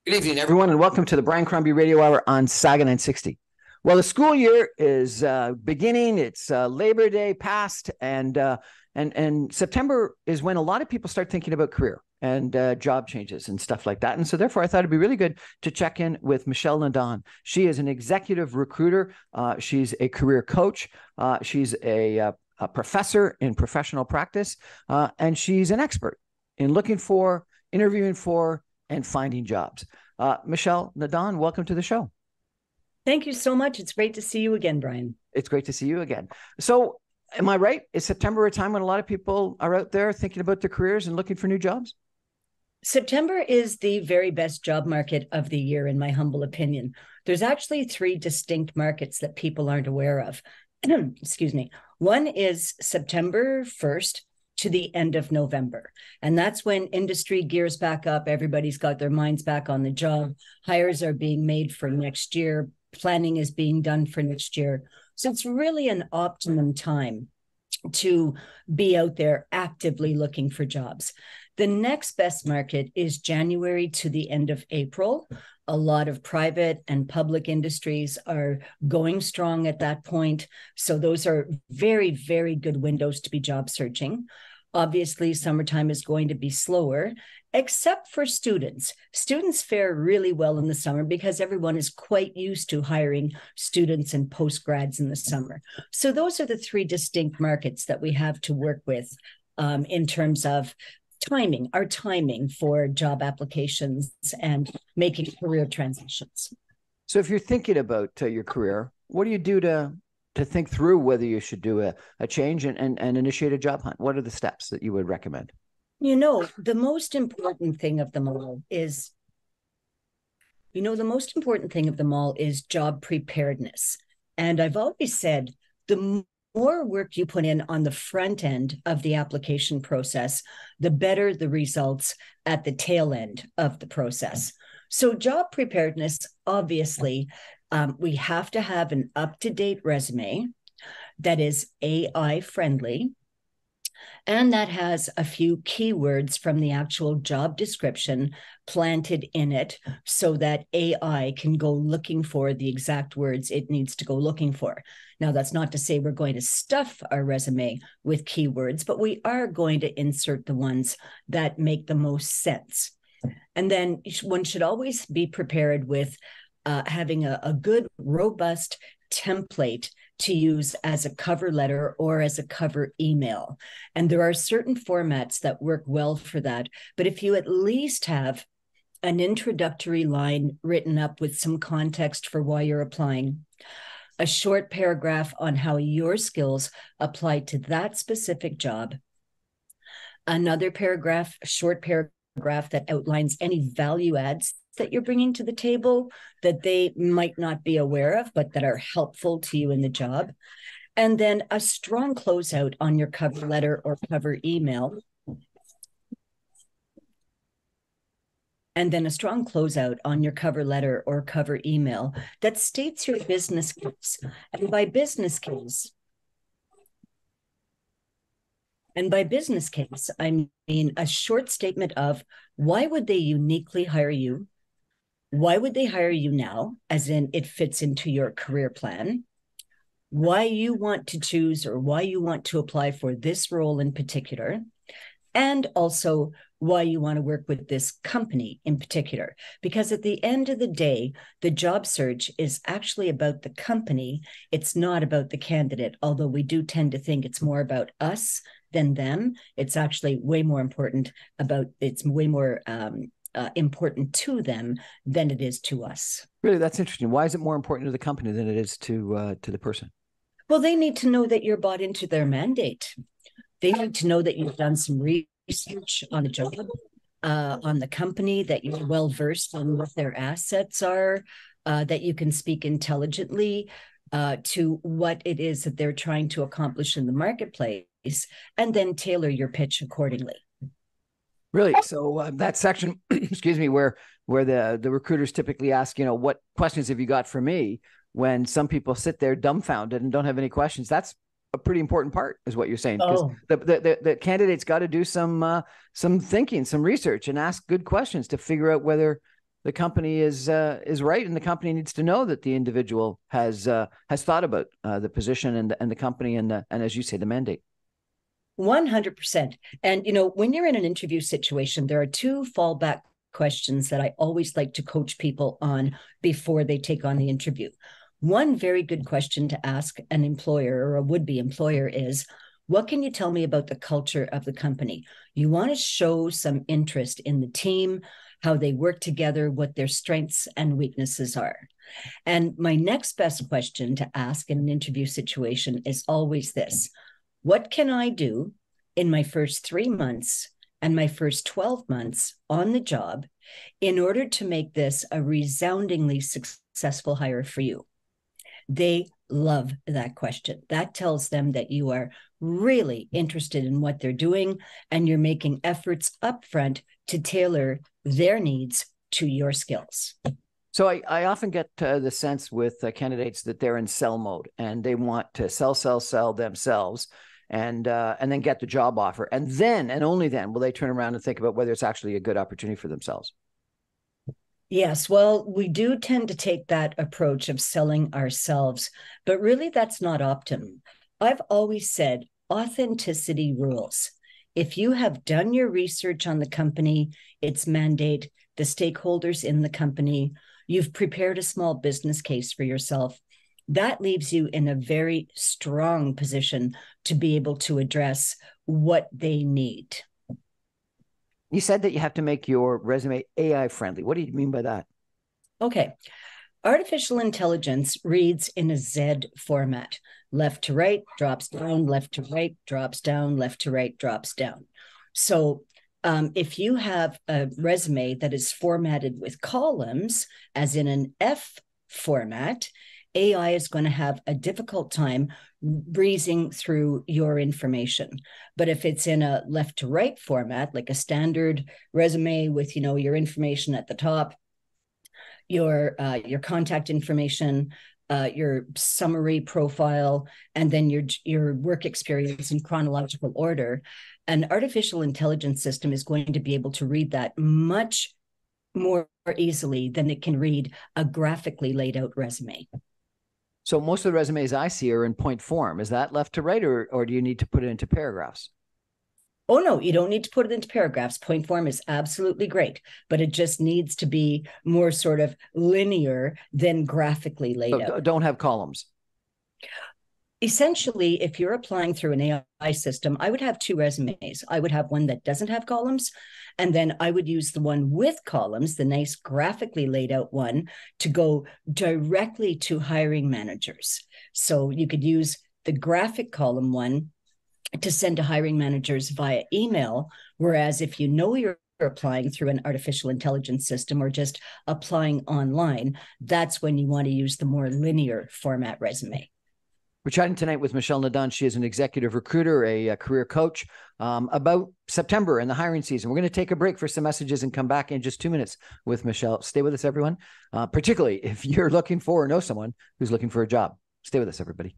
Good evening, everyone, and welcome to the Brian Crombie Radio Hour on Saga 960. Well, the school year is beginning. It's Labor Day past, and September is when a lot of people start thinking about career and job changes and stuff like that. And so, therefore, I thought it'd be really good to check in with Michelle Nadon. She is an executive recruiter. She's a career coach. She's a professor in professional practice, and she's an expert in looking for, interviewing for, and finding jobs. Michelle Nadon, welcome to the show. Thank you so much. It's great to see you again, Brian. It's great to see you again. So am I right? Is September a time when a lot of people are out there thinking about their careers and looking for new jobs? September is the very best job market of the year, in my humble opinion. There's actually three distinct markets that people aren't aware of. Excuse me. One is September 1st to the end of November. And that's when industry gears back up. Everybody's got their minds back on the job. Hires are being made for next year. Planning is being done for next year. So it's really an optimum time to be out there actively looking for jobs. The next best market is January to the end of April. A lot of private and public industries are going strong at that point. So those are very, very good windows to be job searching. Obviously, summertime is going to be slower, except for students. Students fare really well in the summer because everyone is quite used to hiring students and postgrads in the summer. So those are the three distinct markets that we have to work with in terms of our timing for job applications and making career transitions. So if you're thinking about your career, what do you do to think through whether you should do a change and initiate a job hunt? What are the steps that you would recommend? You know, the most important thing of them all is job preparedness. And I've always said the more work you put in on the front end of the application process, the better the results at the tail end of the process. So job preparedness, obviously, we have to have an up-to-date resume that is AI friendly, and that has a few keywords from the actual job description planted in it so that AI can go looking for the exact words it needs to go looking for. Now, that's not to say we're going to stuff our resume with keywords, but we are going to insert the ones that make the most sense. And then one should always be prepared with having a good, robust template to use as a cover letter or as a cover email. And there are certain formats that work well for that. But if you at least have an introductory line written up with some context for why you're applying, a short paragraph on how your skills apply to that specific job, another paragraph, a short paragraph that outlines any value adds that you're bringing to the table that they might not be aware of, but that are helpful to you in the job. And then a strong closeout on your cover letter or cover email. And then a strong closeout on your cover letter or cover email that states your business case. And by business case, I mean a short statement of why would they uniquely hire you? Why would they hire you now, as in it fits into your career plan? Why you want to choose or why you want to apply for this role in particular, and also why you want to work with this company in particular. Because at the end of the day, the job search is actually about the company. It's not about the candidate, although we do tend to think it's more about us than them. It's actually way more important important to them than it is to us. Really, that's interesting. Why is it more important to the company than it is to the person? Well, they need to know that you're bought into their mandate. They need to know that you've done some research on the job, on the company, that you're well versed on what their assets are, that you can speak intelligently to what it is that they're trying to accomplish in the marketplace, and then tailor your pitch accordingly. Really? So that section, excuse me, where the recruiters typically ask, what questions have you got for me? When some people sit there dumbfounded and don't have any questions, that's a pretty important part, is what you're saying. Because the candidate's got to do some thinking, some research, and ask good questions to figure out whether the company is right, and the company needs to know that the individual has thought about the position and the company and as you say, the mandate. 100%. And, when you're in an interview situation, there are two fallback questions that I always like to coach people on before they take on the interview. One very good question to ask an employer or a would-be employer is, what can you tell me about the culture of the company? You want to show some interest in the team, how they work together, what their strengths and weaknesses are. And my next best question to ask in an interview situation is always this: what can I do in my first 3 months and my first 12 months on the job in order to make this a resoundingly successful hire for you? They love that question. That tells them that you are really interested in what they're doing and you're making efforts upfront to tailor their needs to your skills. So I often get the sense with candidates that they're in sell mode and they want to sell themselves and then get the job offer. And then, and only then, will they turn around and think about whether it's actually a good opportunity for themselves. Yes, well, we do tend to take that approach of selling ourselves, but really that's not optimum. I've always said authenticity rules. If you have done your research on the company, its mandate, the stakeholders in the company, you've prepared a small business case for yourself, that leaves you in a very strong position to be able to address what they need. You said that you have to make your resume AI friendly. What do you mean by that? Okay. Artificial intelligence reads in a Z format. Left to right, drops down, left to right, drops down, left to right, drops down. So if you have a resume that is formatted with columns, as in an F format, AI is going to have a difficult time breezing through your information. But if it's in a left to right format, like a standard resume with, your information at the top, your contact information, your summary profile, and then your work experience in chronological order, an artificial intelligence system is going to be able to read that much more easily than it can read a graphically laid out resume. So most of the resumes I see are in point form. Is that left to right, or do you need to put it into paragraphs? Oh, no, you don't need to put it into paragraphs. Point form is absolutely great, but it just needs to be more sort of linear than graphically laid out. Don't have columns. Essentially, if you're applying through an AI system, I would have two resumes. I would have one that doesn't have columns, and then I would use the one with columns, the nice graphically laid out one, to go directly to hiring managers. So you could use the graphic column one to send to hiring managers via email, whereas if you're applying through an artificial intelligence system or just applying online, that's when you want to use the more linear format resume. We're chatting tonight with Michelle Nadon. She is an executive recruiter, a career coach, about September and the hiring season. We're going to take a break for some messages and come back in just 2 minutes with Michelle. Stay with us, everyone, particularly if you're looking for or know someone who's looking for a job. Stay with us, everybody.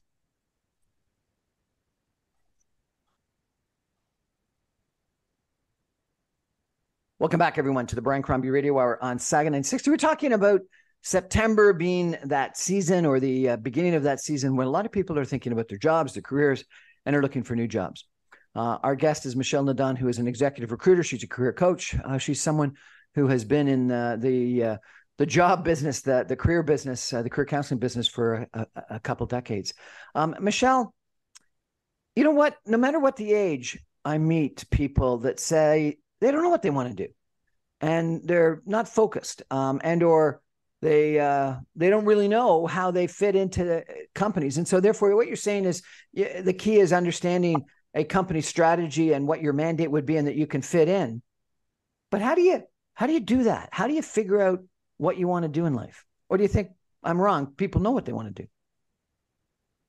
Welcome back, everyone, to the Brian Crombie Radio Hour on Saga 960. We're talking about September being that season, or the beginning of that season, when a lot of people are thinking about their jobs, their careers, and are looking for new jobs. Our guest is Michelle Nadon, who is an executive recruiter. She's a career coach. She's someone who has been in the job business, the career business, the career counseling business for a couple decades. Michelle, you know what? No matter what the age, I meet people that say they don't know what they want to do, and they're not focused, or they don't really know how they fit into the companies. And so therefore, what you're saying is the key is understanding a company strategy and what your mandate would be and that you can fit in. But how do you do that? How do you figure out what you want to do in life? Or do you think I'm wrong? People know what they want to do.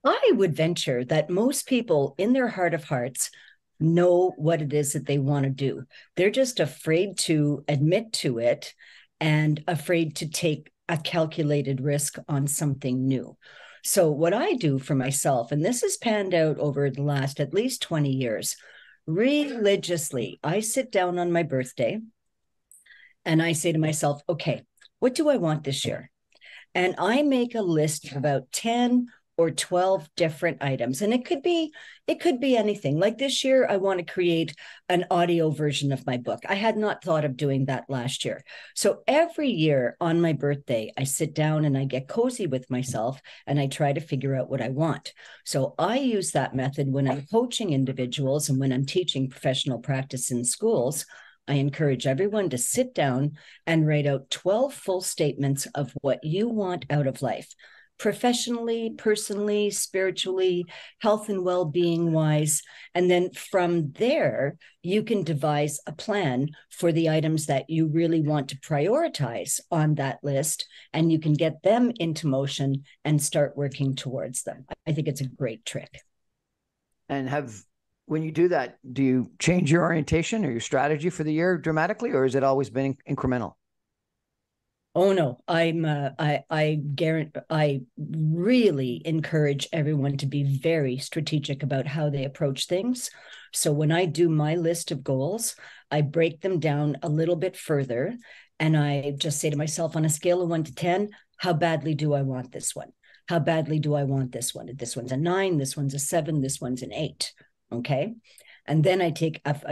I would venture that most people in their heart of hearts know what it is that they want to do. They're just afraid to admit to it and afraid to take a calculated risk on something new. So what I do for myself, and this has panned out over the last at least 20 years, religiously, I sit down on my birthday and I say to myself, okay, what do I want this year? And I make a list of about 10 or 12 different items. And it could be anything. Like this year, I want to create an audio version of my book. I had not thought of doing that last year. So every year on my birthday, I sit down and I get cozy with myself and I try to figure out what I want. So I use that method when I'm coaching individuals and when I'm teaching professional practice in schools. I encourage everyone to sit down and write out 12 full statements of what you want out of life, professionally, personally, spiritually, health and well-being wise. And then from there, you can devise a plan for the items that you really want to prioritize on that list, and you can get them into motion and start working towards them. I think it's a great trick. And when you do that, do you change your orientation or your strategy for the year dramatically, or has it always been incremental? Oh no, I really encourage everyone to be very strategic about how they approach things. So when I do my list of goals, I break them down a little bit further, and I just say to myself, on a scale of 1 to 10, how badly do I want this one? How badly do I want this one? This one's a 9, this one's a 7, this one's an 8. Okay. And then I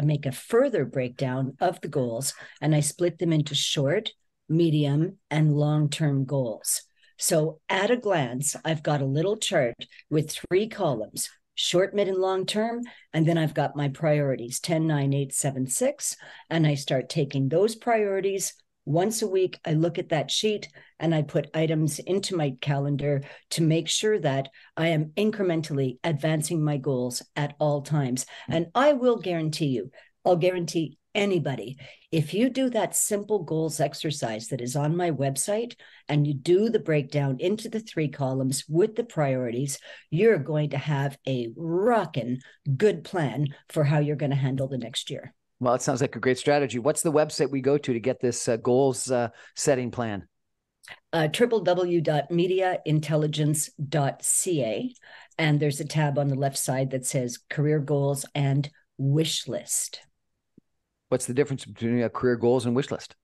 make a further breakdown of the goals, and I split them into short, medium, and long-term goals. So at a glance, I've got a little chart with 3 columns, short, mid, and long-term. And then I've got my priorities, 10, 9, 8, 7, 6. And I start taking those priorities. Once a week, I look at that sheet and I put items into my calendar to make sure that I am incrementally advancing my goals at all times. And I will guarantee you, I'll guarantee anybody, if you do that simple goals exercise that is on my website and you do the breakdown into the 3 columns with the priorities, you're going to have a rockin' good plan for how you're going to handle the next year. Well, it sounds like a great strategy. What's the website we go to get this goals setting plan? www.mediaintelligence.ca. And there's a tab on the left side that says career goals and wish list. What's the difference between career goals and wish list?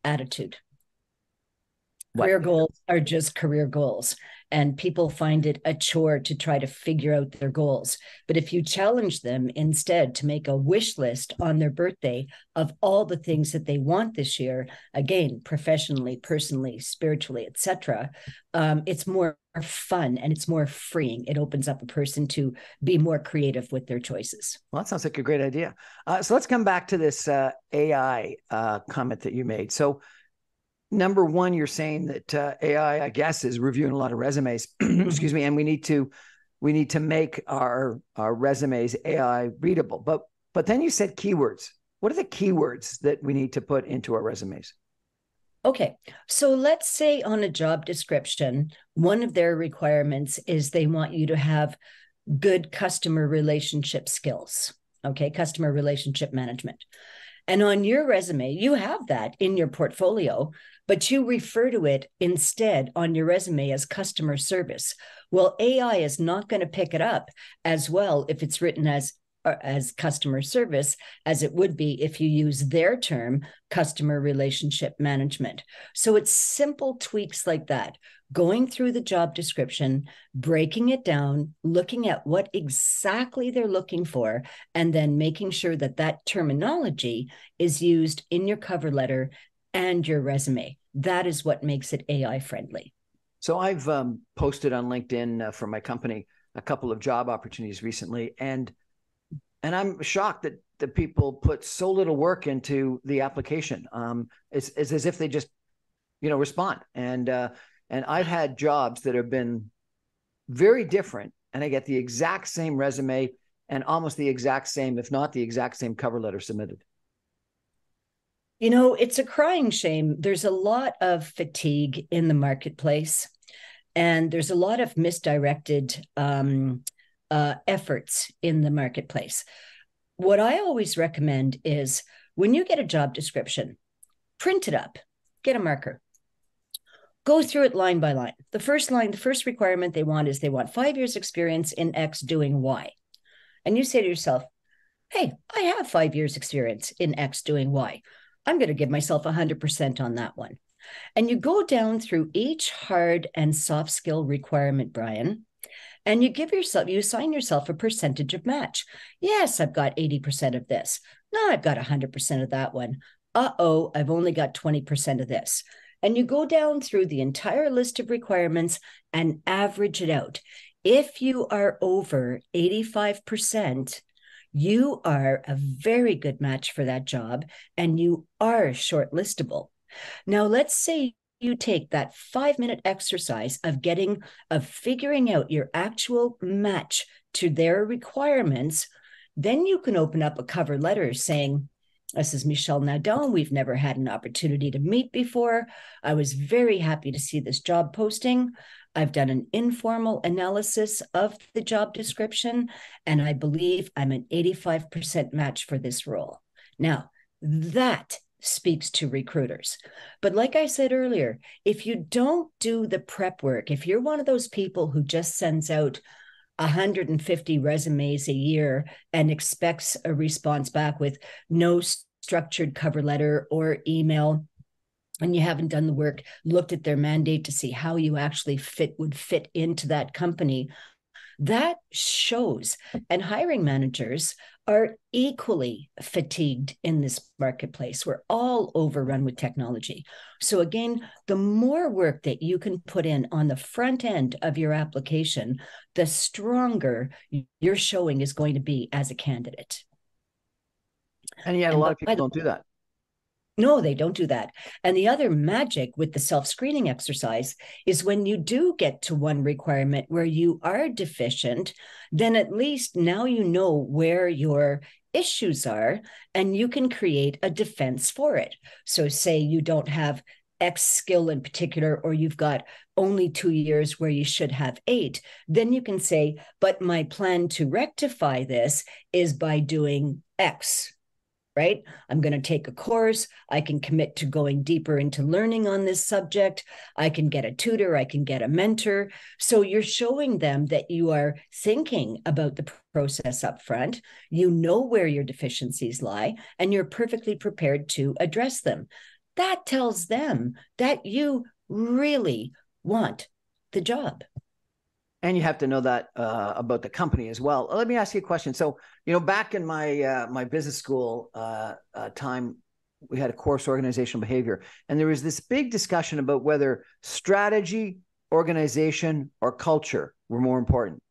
Attitude. What? Career goals are just career goals, and people find it a chore to try to figure out their goals. But if you challenge them instead to make a wish list on their birthday of all the things that they want this year, again, professionally, personally, spiritually, etc., it's more fun and it's more freeing. It opens up a person to be more creative with their choices. Well, that sounds like a great idea. So let's come back to this AI comment that you made. So number one, you're saying that AI, I guess, is reviewing a lot of resumes. Excuse me, and we need to make our resumes AI readable. But then you said keywords. What are the keywords that we need to put into our resumes? Okay, so let's say on a job description, one of their requirements is they want you to have good customer relationship skills. Okay, customer relationship management. And on your resume, you have that in your portfolio, but you refer to it instead on your resume as customer service. Well, AI is not going to pick it up as well if it's written as customer service as it would be if you use their term, customer relationship management. So it's simple tweaks like that, going through the job description, breaking it down, looking at what exactly they're looking for, and then making sure that that terminology is used in your cover letter and your resume. That is what makes it AI friendly. So I've posted on LinkedIn for my company a couple of job opportunities recently, and I'm shocked that the people put so little work into the application. It's as if they just, respond. And I've had jobs that have been very different, and I get the exact same resume and almost the exact same, if not the exact same, cover letter submitted. It's a crying shame. There's a lot of fatigue in the marketplace, and there's a lot of misdirected efforts in the marketplace. What I always recommend is when you get a job description, print it up, get a marker, go through it line by line. The first requirement they want 5 years experience in X doing Y. And you say to yourself, hey, I have 5 years experience in X doing Y. I'm going to give myself 100% on that one. And you go down through each hard and soft skill requirement, Brian, and you assign yourself a percentage of match. Yes, I've got 80% of this. No, I've got 100% of that one. Uh-oh, I've only got 20% of this. And you go down through the entire list of requirements and average it out. If you are over 85%, you are a very good match for that job and you are shortlistable. Now, let's say you take that 5-minute exercise of figuring out your actual match to their requirements. Then you can open up a cover letter saying, "This is Michelle Nadon. We've never had an opportunity to meet before. I was very happy to see this job posting. I've done an informal analysis of the job description, and I believe I'm an 85% match for this role." Now, that speaks to recruiters. But like I said earlier, if you don't do the prep work, if you're one of those people who just sends out 150 resumes a year and expects a response back with no structured cover letter or email, and you haven't done the work, looked at their mandate to see how you actually would fit into that company, that shows. And hiring managers are equally fatigued in this marketplace. We're all overrun with technology. So again, the more work that you can put in on the front end of your application, the stronger your showing is going to be as a candidate. And yet a lot of people don't do that. No, they don't do that. And the other magic with the self-screening exercise is when you do get to one requirement where you are deficient, then at least now you know where your issues are and you can create a defense for it. So say you don't have X skill in particular, or you've got only 2 years where you should have 8, then you can say, but my plan to rectify this is by doing X. Right? I'm going to take a course. I can commit to going deeper into learning on this subject. I can get a tutor. I can get a mentor. So you're showing them that you are thinking about the process up front. You know where your deficiencies lie, and you're perfectly prepared to address them. That tells them that you really want the job. And you have to know that about the company as well. Let me ask you a question. So, back in my my business school time, we had a course, organizational behavior, and there was this big discussion about whether strategy, organization, or culture were more important.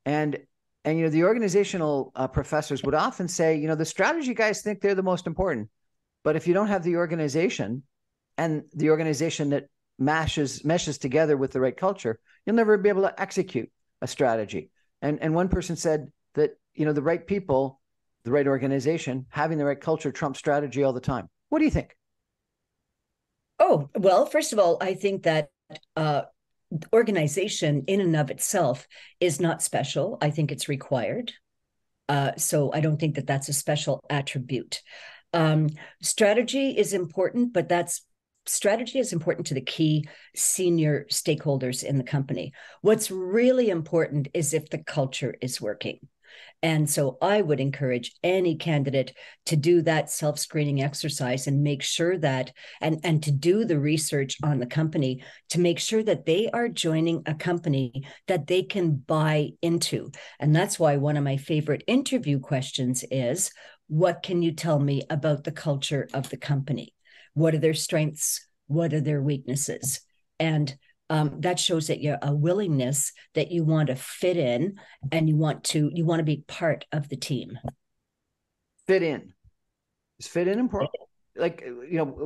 And the organizational professors would often say, the strategy guys think they're the most important, but if you don't have the organization and the organization that meshes together with the right culture, you'll never be able to execute a strategy. And one person said that, the right people, the right organization, having the right culture trumps strategy all the time. What do you think? Oh, well, first of all, I think that organization in and of itself is not special. I think it's required. So I don't think that that's a special attribute. Strategy is important, but strategy is important to the key senior stakeholders in the company. What's really important is if the culture is working. And so I would encourage any candidate to do that self-screening exercise and make sure that, and to do the research on the company to make sure that they are joining a company that they can buy into. And that's why one of my favorite interview questions is, what can you tell me about the culture of the company? What are their strengths? What are their weaknesses? And that shows that you're a willingness that you want to fit in and you want to be part of the team. Fit in. Is fit in important? Like,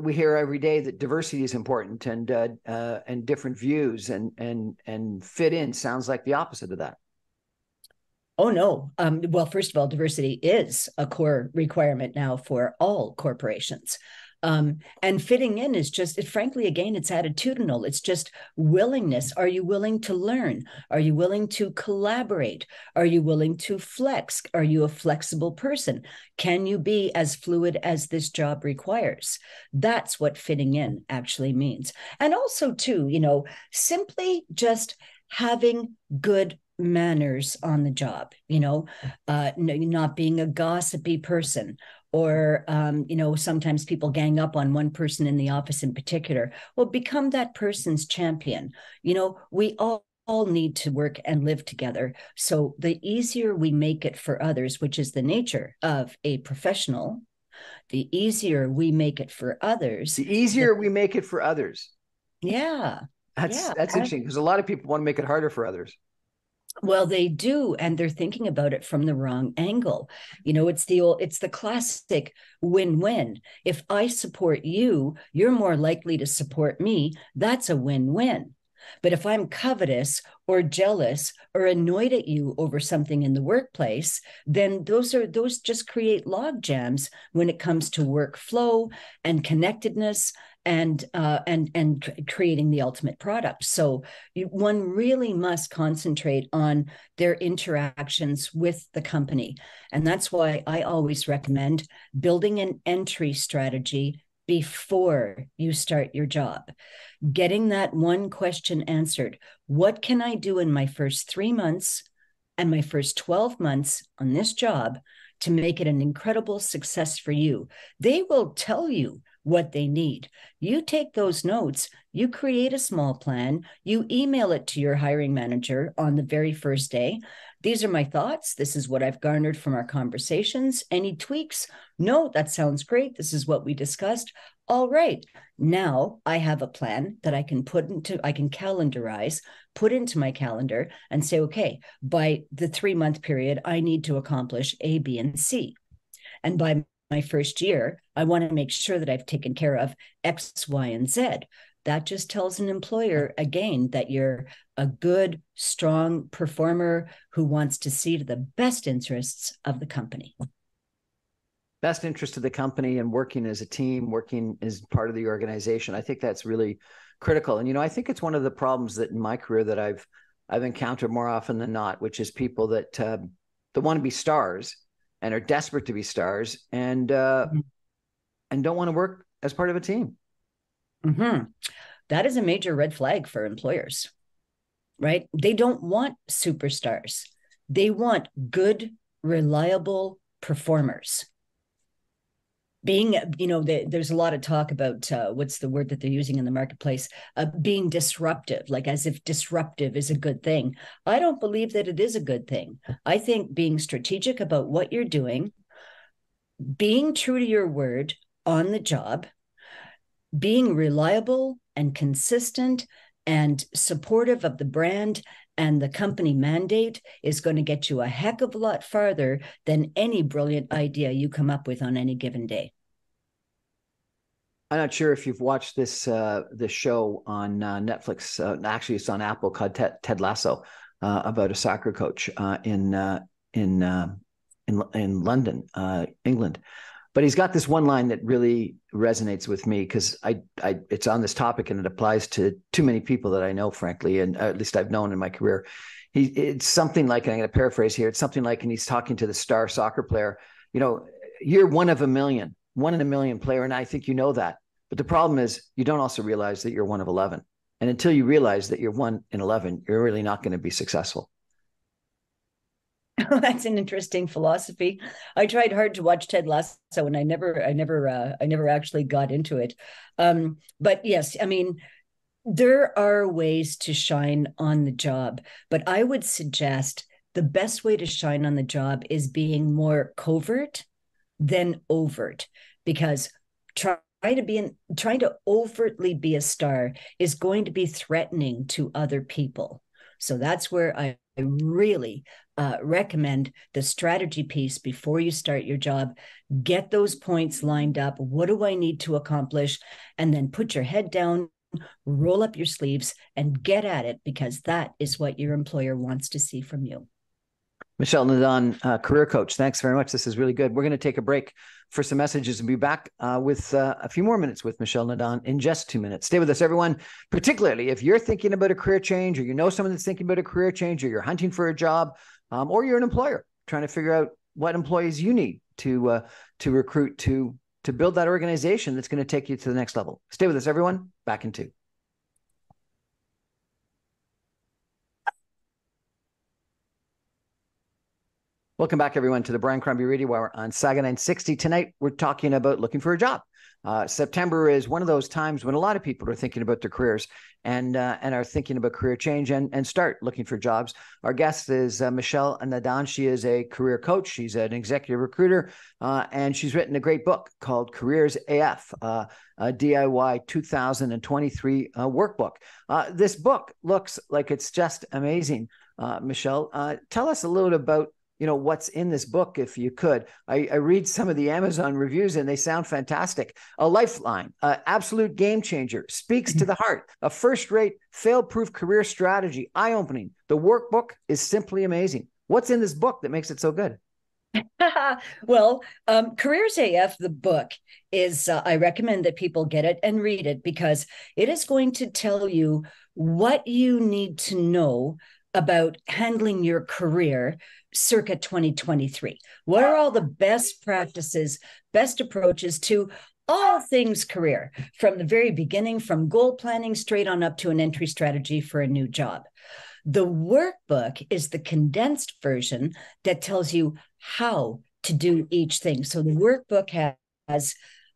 we hear every day that diversity is important and different views and fit in sounds like the opposite of that. Oh, no. Well, first of all, diversity is a core requirement now for all corporations. And fitting in is frankly, again, it's attitudinal. It's just willingness. Are you willing to learn? Are you willing to collaborate? Are you willing to flex? Are you a flexible person? Can you be as fluid as this job requires? That's what fitting in actually means. And also, too, simply just having good manners on the job, not being a gossipy person, or sometimes people gang up on one person in the office in particular. Well, become that person's champion. We all need to work and live together. So the easier we make it for others, which is the nature of a professional, the easier we make it for others. The easier we make it for others. Yeah. That's interesting, because a lot of people want to make it harder for others. Well, they do, and they're thinking about it from the wrong angle. It's the classic win-win. If I support you, you're more likely to support me. That's a win-win. But if I'm covetous or jealous or annoyed at you over something in the workplace, then those just create log jams when it comes to workflow and connectedness and creating the ultimate product. So one really must concentrate on their interactions with the company. And that's why I always recommend building an entry strategy before you start your job. Getting that one question answered. What can I do in my first 3 months and my first 12 months on this job to make it an incredible success for you? They will tell you what they need. You take those notes, you create a small plan, you email it to your hiring manager on the very first day. These are my thoughts. This is what I've garnered from our conversations. Any tweaks? No, that sounds great. This is what we discussed. All right. Now I have a plan that I can calendarize, put into my calendar and say, okay, by the 3-month period, I need to accomplish A, B, and C. And by my first year, I want to make sure that I've taken care of X, Y, and Z. That just tells an employer, again, that you're a good, strong performer who wants to see to the best interests of the company. Best interest of the company, and working as a team, working as part of the organization. I think that's really critical. And, I think it's one of the problems that in my career that I've encountered more often than not, which is people that want to be stars and are desperate to be stars and don't want to work as part of a team. Mm-hmm. That is a major red flag for employers, right? They don't want superstars. They want good, reliable performers. There's a lot of talk about what's the word that they're using in the marketplace, being disruptive, like as if disruptive is a good thing. I don't believe that it is a good thing. I think being strategic about what you're doing, being true to your word on the job, being reliable and consistent and supportive of the brand and the company mandate is going to get you a heck of a lot farther than any brilliant idea you come up with on any given day. I'm not sure if you've watched this show on Netflix. Actually, it's on Apple, called Ted Lasso, about a soccer coach in London, England. But he's got this one line that really resonates with me, because it's on this topic and it applies to too many people that I know, frankly, and at least I've known in my career. It's something like, and I'm going to paraphrase here, it's something like, and he's talking to the star soccer player, you're one in a million player, and I think you know that. But the problem is you don't also realize that you're one of 11. And until you realize that you're 1 in 11, you're really not going to be successful. That's an interesting philosophy. I tried hard to watch Ted Lasso, and I never actually got into it. But yes, I mean, there are ways to shine on the job, but I would suggest the best way to shine on the job is being more covert than overt, because trying to overtly be a star is going to be threatening to other people. So that's where I really recommend the strategy piece before you start your job. Get those points lined up. What do I need to accomplish? And then put your head down, roll up your sleeves, and get at it, because that is what your employer wants to see from you. Michelle Nadon, career coach, thanks very much. This is really good. We're going to take a break for some messages and be back with a few more minutes with Michelle Nadon in just 2 minutes. Stay with us, everyone, particularly if you're thinking about a career change, or you know someone that's thinking about a career change, or you're hunting for a job, or you're an employer trying to figure out what employees you need to recruit to build that organization that's going to take you to the next level. Stay with us, everyone. Back in 2. Welcome back, everyone, to the Brian Crombie Radio Hour on Saga 960. Tonight, we're talking about looking for a job. September is one of those times when a lot of people are thinking about their careers and are thinking about career change and start looking for jobs. Our guest is Michelle Nadon. She is a career coach. She's an executive recruiter, and she's written a great book called Careers AF, a DIY 2023 workbook. This book looks like it's just amazing. Michelle, tell us a little bit about what's in this book, if you could. I read some of the Amazon reviews and they sound fantastic. A lifeline, absolute game changer, speaks to the heart, a first-rate, fail-proof career strategy, eye-opening. The workbook is simply amazing. What's in this book that makes it so good? Well, Careers AF, the book, is, I recommend that people get it and read it because it is going to tell you what you need to know about handling your career circa 2023. What are all the best practices, best approaches to all things career, from the very beginning, from goal planning straight on up to an entry strategy for a new job? The workbook is the condensed version that tells you how to do each thing. So the workbook has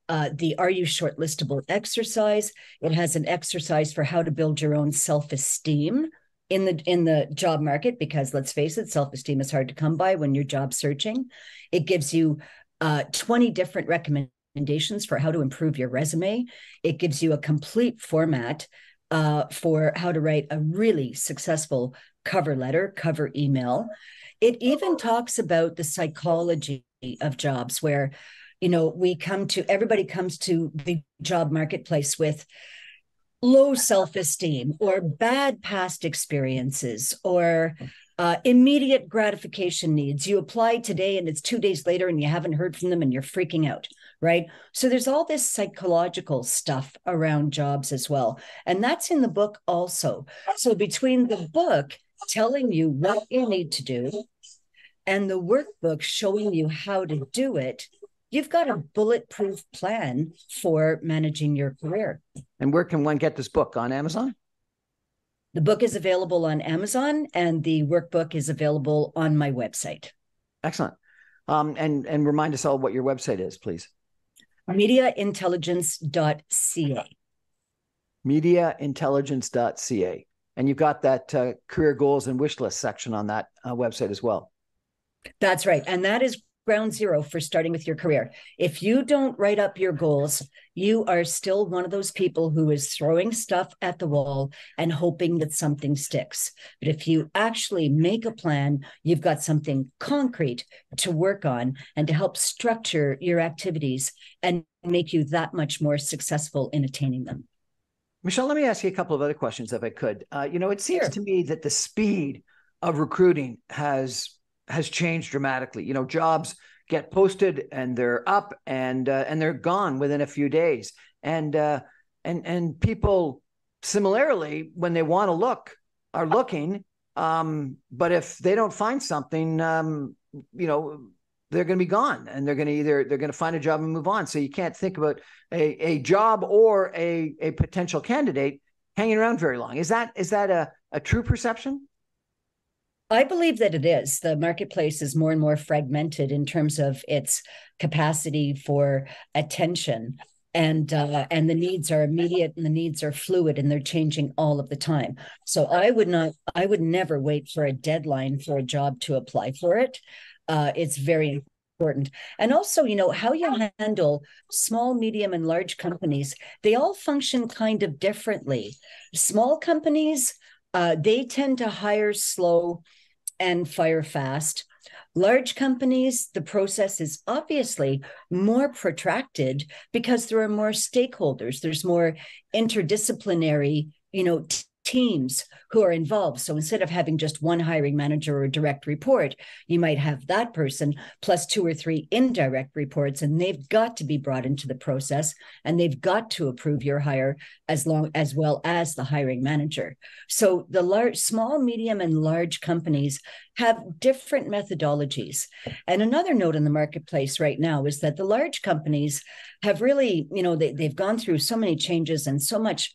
the Are You Shortlistable exercise. It has an exercise for how to build your own self-esteem in the job market, because let's face it, self-esteem is hard to come by when you're job searching. It gives you 20 different recommendations for how to improve your resume. It gives you a complete format for how to write a really successful cover letter, cover email. It even talks about the psychology of jobs, where everybody comes to the job marketplace with low self-esteem or bad past experiences or immediate gratification needs. You apply today and it's 2 days later and you haven't heard from them and you're freaking out, right? So there's all this psychological stuff around jobs as well. And that's in the book also. So between the book telling you what you need to do and the workbook showing you how to do it, you've got a bulletproof plan for managing your career. And where can one get this book? On Amazon? The book is available on Amazon and the workbook is available on my website. Excellent. And remind us all what your website is, please. Mediaintelligence.ca. Mediaintelligence.ca. And you've got that career goals and wish list section on that website as well. That's right. And that is ground zero for starting with your career. If you don't write up your goals, you are still one of those people who is throwing stuff at the wall and hoping that something sticks. But if you actually make a plan, you've got something concrete to work on and to help structure your activities and make you that much more successful in attaining them. Michelle, let me ask you a couple of other questions if I could. It seems to me that the speed of recruiting has changed dramatically. Jobs get posted and they're up and they're gone within a few days. And people similarly, when they want to look, are looking. But if they don't find something, they're going to be gone and they're going to find a job and move on. So you can't think about a job or a potential candidate hanging around very long. Is that a true perception? I believe that it is. The marketplace is more and more fragmented in terms of its capacity for attention, and the needs are immediate and the needs are fluid and they're changing all of the time. So I would never wait for a deadline for a job to apply for it. It's very important. And also, how you handle small, medium, and large companies, they all function kind of differently. Small companies, they tend to hire slow and fire fast. Large companies, the process is obviously more protracted because there are more stakeholders. There's more interdisciplinary, teams who are involved. So instead of having just one hiring manager or direct report, you might have that person plus 2 or 3 indirect reports, and they've got to be brought into the process and they've got to approve your hire as well as the hiring manager. So the small, medium, and large companies have different methodologies. And another note in the marketplace right now is that the large companies have really, they've gone through so many changes and so much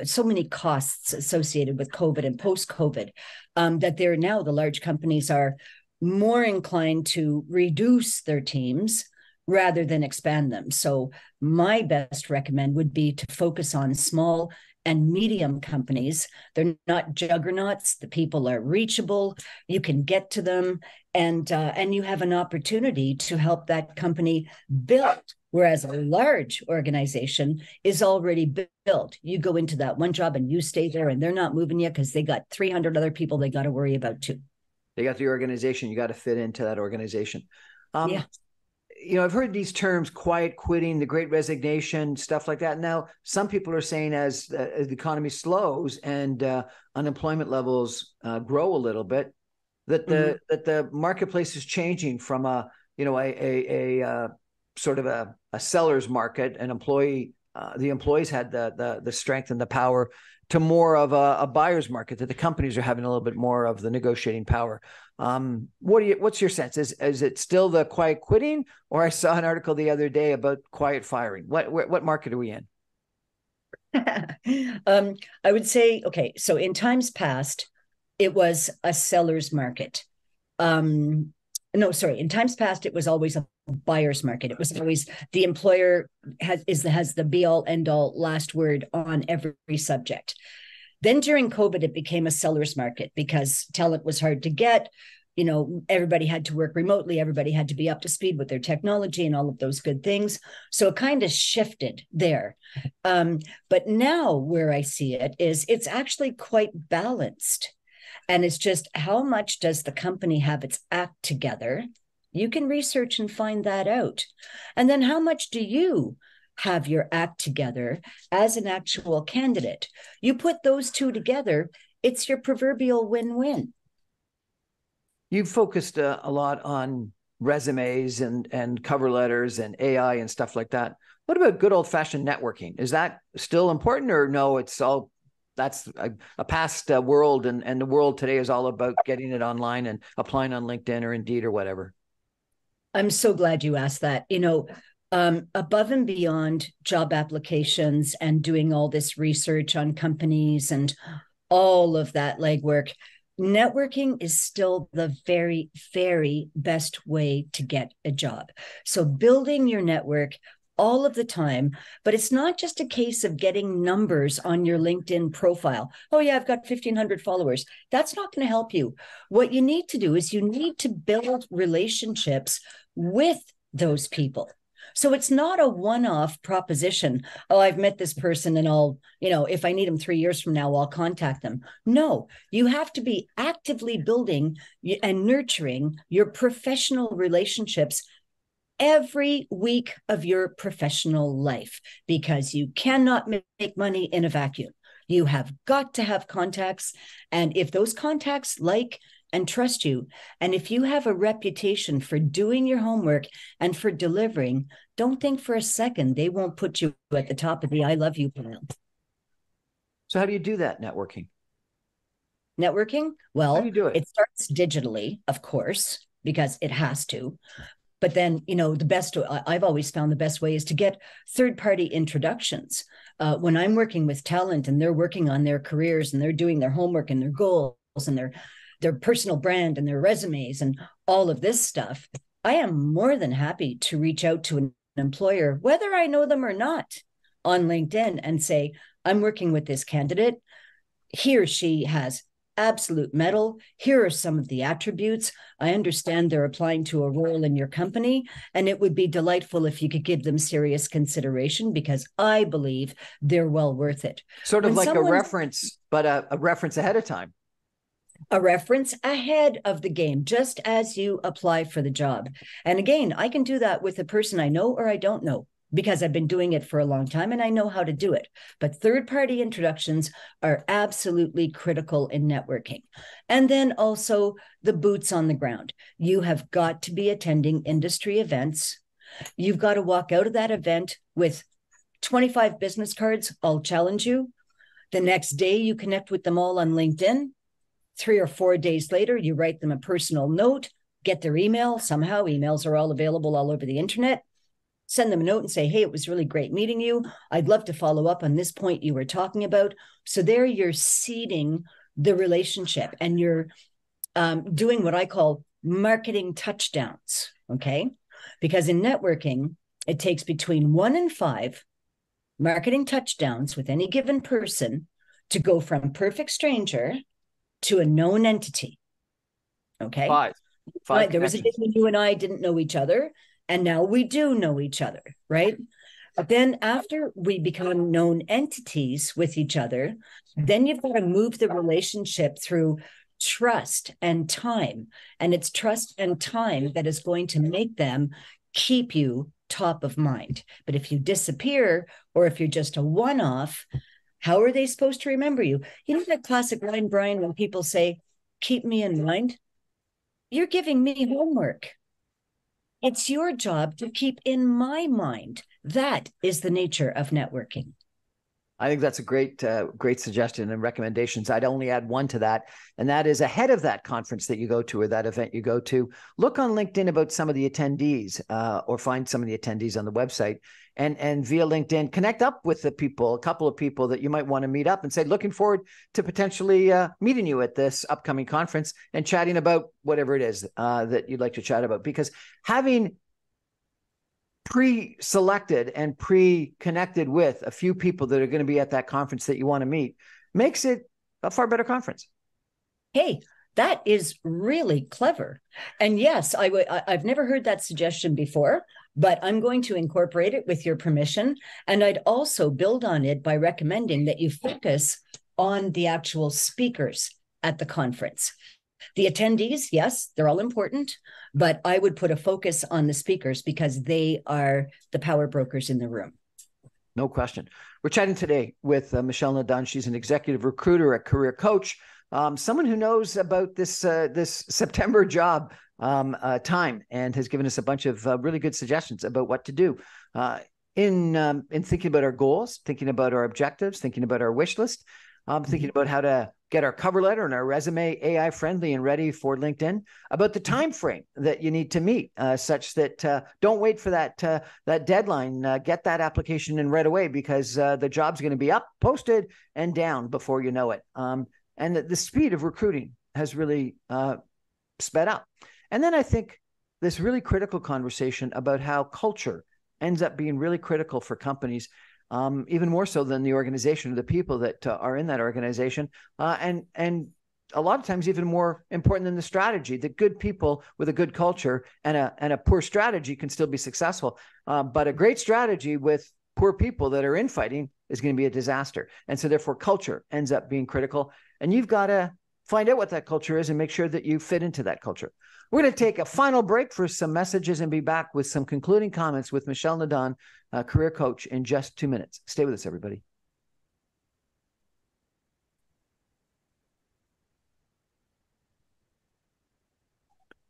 so many costs associated with COVID and post-COVID, that they're now, the large companies are more inclined to reduce their teams rather than expand them. So my best recommend would be to focus on small and medium companies. They're not juggernauts. The people are reachable. You can get to them, and you have an opportunity to help that company build. Whereas a large organization is already built. You go into that one job and you stay there, and they're not moving you because they got 300 other people they got to worry about too. They got the organization. You got to fit into that organization. Yeah. I've heard these terms, quiet quitting, the great resignation, stuff like that. Now, some people are saying as the economy slows and unemployment levels grow a little bit, that the marketplace is changing from a sort of a seller's market, an employee, the employees had the strength and the power, to more of a buyer's market, that the companies are having a little bit more of the negotiating power. What's your sense? Is it still the quiet quitting, or I saw an article the other day about quiet firing? What market are we in? I would say, okay, so in times past, it was a seller's market. No, sorry. In times past, it was always a buyer's market. It was always the employer has the be all end all last word on every subject. Then during COVID, it became a seller's market because talent was hard to get. Everybody had to work remotely. Everybody had to be up to speed with their technology and all of those good things. So it kind of shifted there. But now where I see it is it's actually quite balanced. And it's just, how much does the company have its act together? You can research and find that out. And then how much do you have your act together as an actual candidate? You put those two together, it's your proverbial win-win. You've focused a lot on resumes and cover letters and AI and stuff like that. What about good old-fashioned networking? Is that still important, or no, that's a past world, and the world today is all about getting it online and applying on LinkedIn or Indeed or whatever? I'm so glad you asked that. Above and beyond job applications and doing all this research on companies and all of that legwork, networking is still the very, very best way to get a job. So building your network all of the time, but it's not just a case of getting numbers on your LinkedIn profile. Oh yeah, I've got 1,500 followers. That's not going to help you. What you need to do is you need to build relationships with those people. So it's not a one-off proposition. Oh, I've met this person and I'll, if I need them 3 years from now, I'll contact them. No, you have to be actively building and nurturing your professional relationships every week of your professional life, because you cannot make money in a vacuum. You have got to have contacts. And if those contacts like and trust you, and if you have a reputation for doing your homework and for delivering, don't think for a second they won't put you at the top of the I love you pile. So how do you do that networking? Networking? Well, how do you do it? It starts digitally, of course, because it has to. But then, I've always found the best way is to get third-party introductions. When I'm working with talent and they're working on their careers and they're doing their homework and their goals and their personal brand and their resumes and all of this stuff, I am more than happy to reach out to an employer, whether I know them or not, on LinkedIn and say, I'm working with this candidate. He or she has absolute mettle. Here are some of the attributes. I understand they're applying to a role in your company, and it would be delightful if you could give them serious consideration, because I believe they're well worth it. Sort of like a reference, but a reference ahead of time. A reference ahead of the game, just as you apply for the job. And again, I can do that with a person I know or I don't know, because I've been doing it for a long time and I know how to do it. But third-party introductions are absolutely critical in networking. And then also the boots on the ground. You have got to be attending industry events. You've got to walk out of that event with 25 business cards. I'll challenge you. The next day, you connect with them all on LinkedIn. 3 or 4 days later, you write them a personal note, get their email. Somehow emails are all available all over the internet. send them a note and say, hey, it was really great meeting you. I'd love to follow up on this point you were talking about. So there you're seeding the relationship, and you're doing what I call marketing touchdowns. Okay. Because in networking, it takes between 1 and 5 marketing touchdowns with any given person to go from perfect stranger to a known entity. Okay. Five There was a day when you and I didn't know each other, and now we do know each other, right? But then after we become known entities with each other, then you've got to move the relationship through trust and time. And it's trust and time that is going to make them keep you top of mind. But if you disappear, or if you're just a one-off, how are they supposed to remember you? You know that classic line, Brian, when people say, keep me in mind? You're giving me homework. It's your job to keep in my mind. That is the nature of networking. I think that's a great suggestion and recommendations. I'd only add one to that, and that is ahead of that conference that you go to or that event you go to, look on LinkedIn about some of the attendees, or find some of the attendees on the website, and via LinkedIn, connect up with the people, a couple of people that you might want to meet up and say, looking forward to potentially meeting you at this upcoming conference and chatting about whatever it is that you'd like to chat about. Because having pre-selected and pre-connected with a few people that are going to be at that conference that you want to meet makes it a far better conference. Hey, that is really clever. And yes, I've never heard that suggestion before, but I'm going to incorporate it with your permission. And I'd also build on it by recommending that you focus on the actual speakers at the conference. The attendees, yes, they're all important, but I would put a focus on the speakers because they are the power brokers in the room. No question. We're chatting today with Michelle Nadon. She's an executive recruiter, a career coach, someone who knows about this September job time, and has given us a bunch of really good suggestions about what to do in thinking about our goals, thinking about our objectives, thinking about our wish list, thinking about how to get our cover letter and our resume AI friendly and ready for LinkedIn, about the time frame that you need to meet, such that don't wait for that deadline. Get that application in right away, because the job's going to be up, posted, and down before you know it. And the speed of recruiting has really sped up. And then I think this really critical conversation about how culture ends up being really critical for companies, even more so than the organization or the people that are in that organization. And a lot of times even more important than the strategy. The good people with a good culture and a poor strategy can still be successful. But a great strategy with poor people that are infighting is going to be a disaster. And so therefore culture ends up being critical. And you've got to find out what that culture is and make sure that you fit into that culture. We're going to take a final break for some messages and be back with some concluding comments with Michelle Nadon, career coach, in just 2 minutes. Stay with us, everybody.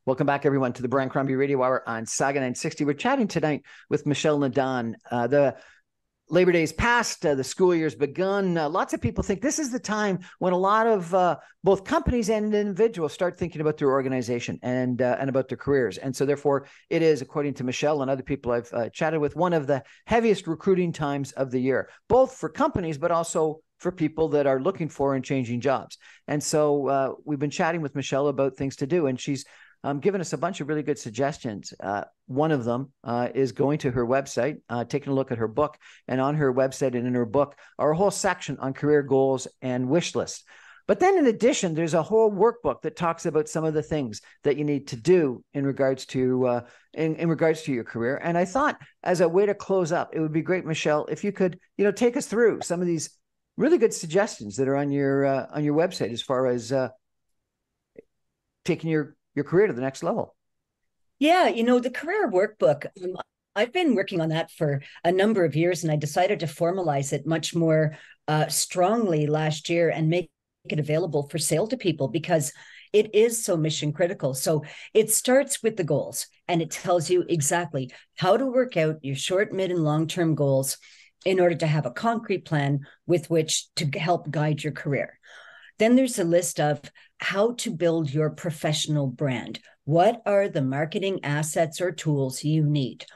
Welcome back, everyone, to the Brian Crombie Radio Hour on Saga 960. We're chatting tonight with Michelle Nadon. The Labor Day's passed, the school year's begun. Lots of people think this is the time when a lot of both companies and individuals start thinking about their organization and about their careers. And so therefore, it is, according to Michelle and other people I've chatted with, one of the heaviest recruiting times of the year, both for companies, but also for people that are looking for and changing jobs. And so we've been chatting with Michelle about things to do, and she's given us a bunch of really good suggestions. One of them is going to her website, taking a look at her book, and on her website and in her book are a whole section on career goals and wish lists. But then in addition, there's a whole workbook that talks about some of the things that you need to do in regards to in regards to your career. And I thought, as a way to close up, it would be great, Michelle, if you could, take us through some of these really good suggestions that are on your website as far as taking your career to the next level. Yeah, the career workbook, I've been working on that for a number of years, and I decided to formalize it much more strongly last year and make it available for sale to people because it is so mission critical. So it starts with the goals, and it tells you exactly how to work out your short, mid, and long-term goals in order to have a concrete plan with which to help guide your career. Then there's a list of how to build your professional brand. What are the marketing assets or tools you need?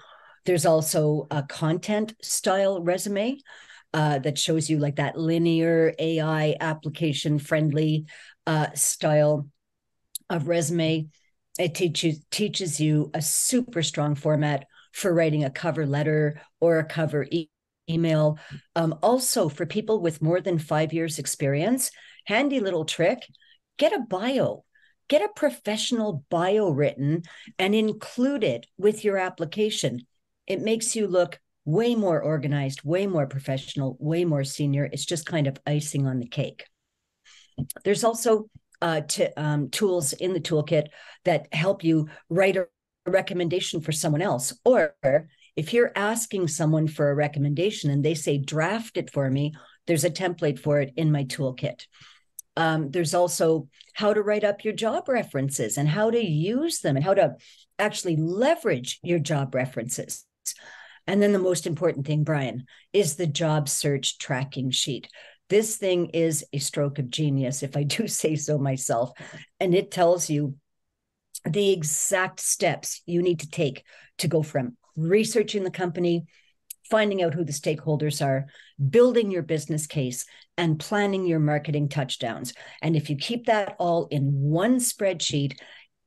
There's also a content style resume that shows you like that linear AI application friendly style of resume. It teaches you a super strong format for writing a cover letter or a cover email. Also, for people with more than 5 years experience, handy little trick, get a bio. Get a professional bio written and include it with your application. It makes you look way more organized, way more professional, way more senior. It's just kind of icing on the cake. There's also tools in the toolkit that help you write a recommendation for someone else. Or if you're asking someone for a recommendation and they say, draft it for me, there's a template for it in my toolkit. There's also how to write up your job references and how to use them and how to actually leverage your job references. And then the most important thing, Brian, is the job search tracking sheet. This thing is a stroke of genius, if I do say so myself. And it tells you the exact steps you need to take to go from researching the company, finding out who the stakeholders are, building your business case, and planning your marketing touchdowns. And if you keep that all in one spreadsheet,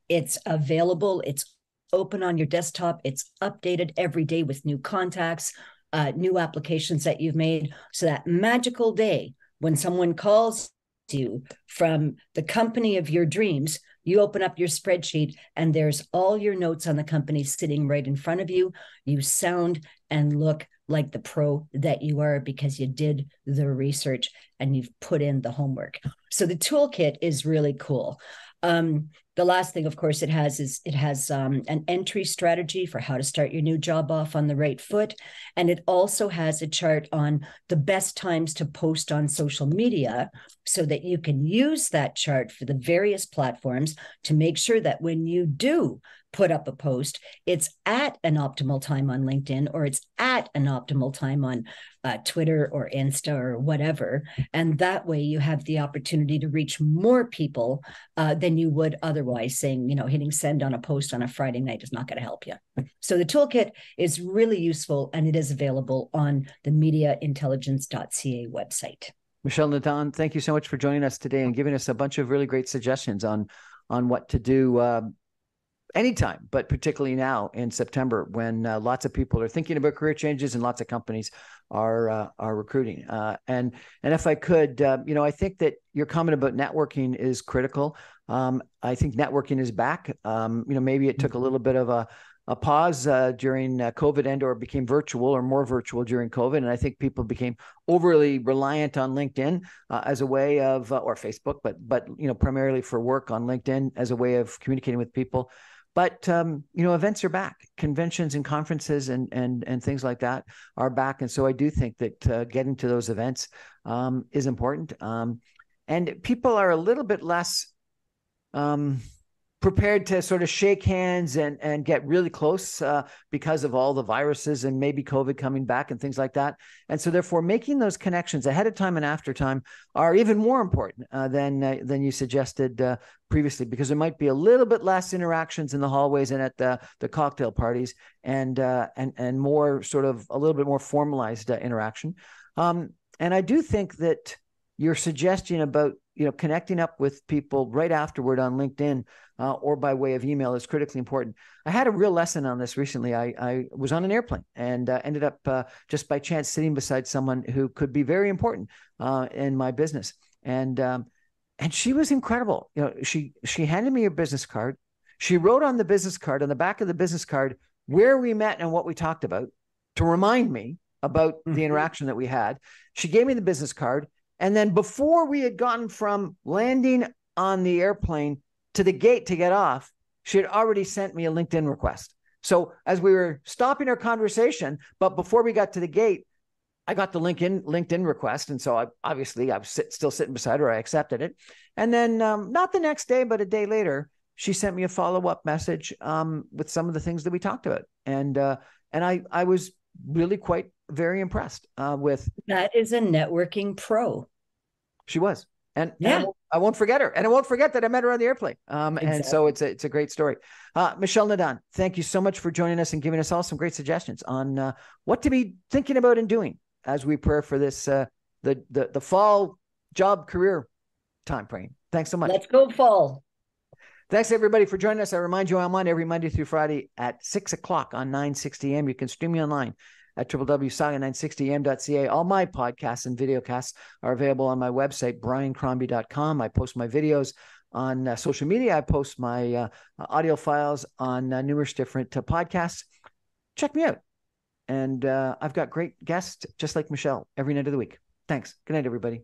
it's available, it's open on your desktop, it's updated every day with new contacts, new applications that you've made. So that magical day when someone calls you from the company of your dreams, you open up your spreadsheet and there's all your notes on the company sitting right in front of you. You sound and look like the pro that you are because you did the research and you've put in the homework. So the toolkit is really cool. The last thing, of course, it has an entry strategy for how to start your new job off on the right foot. And it also has a chart on the best times to post on social media so that you can use that chart for the various platforms to make sure that when you do put up a post, it's at an optimal time on LinkedIn or it's at an optimal time on Twitter or Insta or whatever. And that way you have the opportunity to reach more people than you would otherwise. Saying, hitting send on a post on a Friday night is not going to help you. So the toolkit is really useful and it is available on the mediaintelligence.ca website. Michelle Nadon, thank you so much for joining us today and giving us a bunch of really great suggestions on what to do anytime, but particularly now in September when lots of people are thinking about career changes and lots of companies are recruiting. And if I could, I think that your comment about networking is critical. I think networking is back. Maybe it took a little bit of a pause during COVID and or became virtual or more virtual during COVID. And I think people became overly reliant on LinkedIn as a way of, or Facebook, but primarily for work on LinkedIn as a way of communicating with people. But, events are back. Conventions and conferences and things like that are back. And so I do think that getting to those events is important. And people are a little bit less prepared to sort of shake hands and get really close because of all the viruses and maybe COVID coming back and things like that. And so therefore making those connections ahead of time and after time are even more important than you suggested previously, because there might be a little bit less interactions in the hallways and at the cocktail parties and more sort of a little bit more formalized interaction. And I do think that your suggestion about connecting up with people right afterward on LinkedIn or by way of email is critically important. I had a real lesson on this recently. I was on an airplane and ended up just by chance sitting beside someone who could be very important in my business. And she was incredible. She handed me a business card. She wrote on the business card, on the back of the business card, where we met and what we talked about to remind me about the interaction that we had. She gave me the business card. And then before we had gotten from landing on the airplane to the gate to get off, she had already sent me a LinkedIn request. So as we were stopping our conversation, but before we got to the gate, I got the LinkedIn request. And so I was still sitting beside her. I accepted it. And then not the next day, but a day later, she sent me a follow-up message with some of the things that we talked about. And I was really quite very impressed with. That is a networking pro. She was. And Yeah, I won't forget her, and I won't forget that I met her on the airplane. And so exactly. it's a great story. Michelle Nadon, thank you so much for joining us and giving us all some great suggestions on what to be thinking about and doing as we prepare for this the fall job career time frame. Thanks so much. Let's go fall. Thanks everybody for joining us. I remind you I'm on every Monday through Friday at 6 o'clock on 960 AM. You can stream me online at www.saga960am.ca. All my podcasts and videocasts are available on my website, briancrombie.com. I post my videos on social media. I post my audio files on numerous different podcasts. Check me out. And I've got great guests just like Michelle every night of the week. Thanks. Good night, everybody.